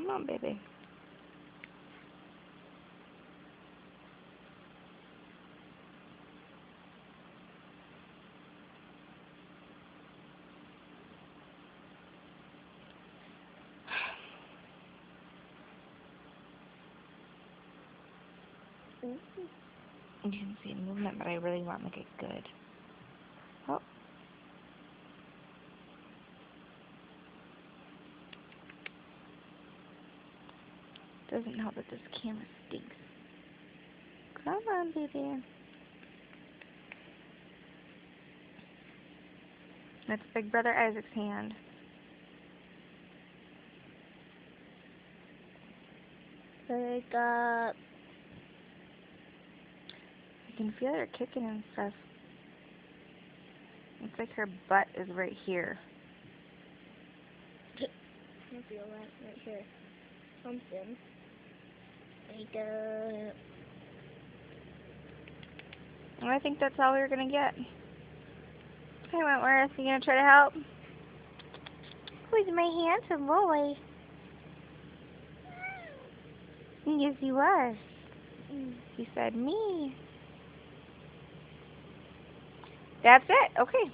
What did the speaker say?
Come on, baby. You can see movement, but I really want to make it good. Oh. Doesn't help that this camera stinks. Come on, baby. That's Big Brother Isaac's hand. Wake up. I can feel her kicking and stuff. Looks like her butt is right here. I feel that right here. Something. Wake up. Well, I think that's all we were going to get. Hey, Wentworth, you going to try to help? Who's my handsome boy? Yes, you are. He said me. That's it. Okay.